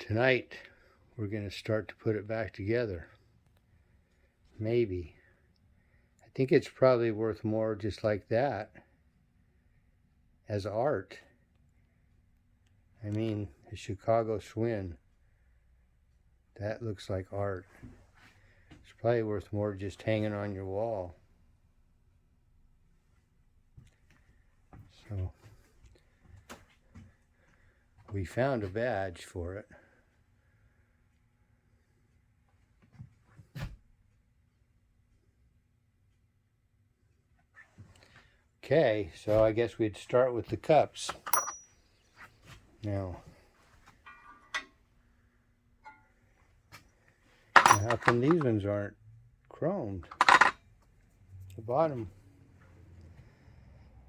Tonight we're going to start to put it back together. Maybe. I think it's probably worth more just like that as art. I mean, the Chicago Schwinn, that looks like art. It's probably worth more just hanging on your wall. So we found a badge for it. Okay, so I guess we'd start with the cups. Now, how come these ones aren't chromed? The bottom.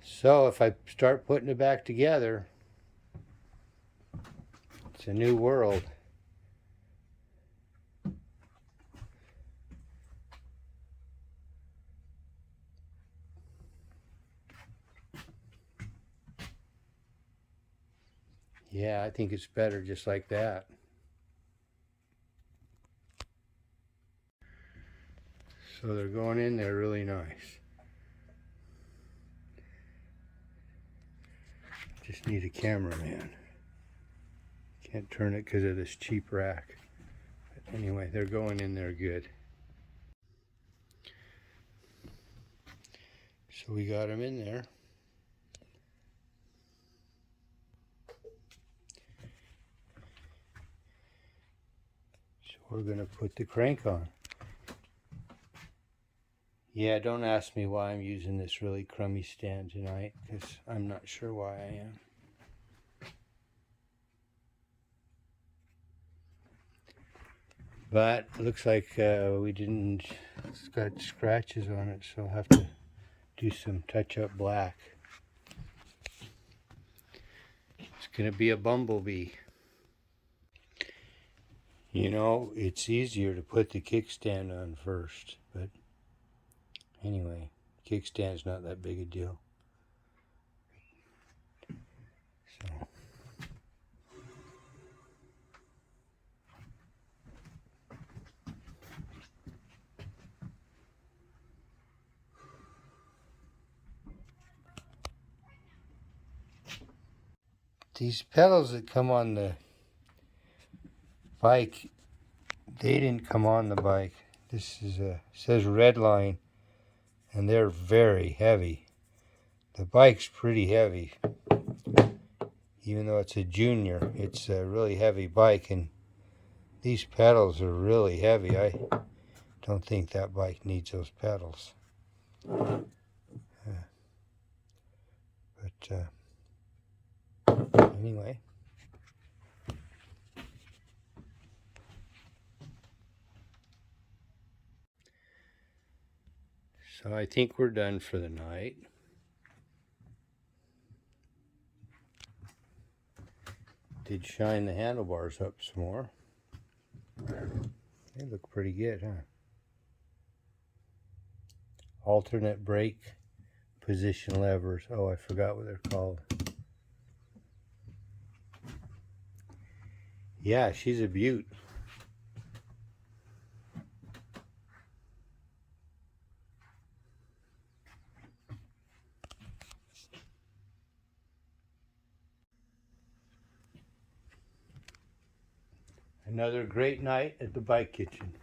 So if I start putting it back together, it's a new world. Yeah, I think it's better just like that. So they're going in there really nice. Just need a cameraman. Can't turn it because of this cheap rack. But anyway, they're going in there good. So we got them in there. So we're going to put the crank on. Yeah, don't ask me why I'm using this really crummy stand tonight, because I'm not sure why I am. But it looks like it's got scratches on it, so I'll have to do some touch-up black. It's going to be a bumblebee. You know, it's easier to put the kickstand on first, but anyway, kickstand's not that big a deal. So these pedals that come on the bike, they didn't come on the bike. This is says red line, and they're very heavy. The bike's pretty heavy. Even though it's a junior, it's a really heavy bike, and these pedals are really heavy. I don't think that bike needs those pedals. Anyway. So I think we're done for the night. Did shine the handlebars up some more. They look pretty good, huh? Alternate brake position levers. Oh, I forgot what they're called. Yeah, she's a beaut. Another great night at the Bike Kitchen.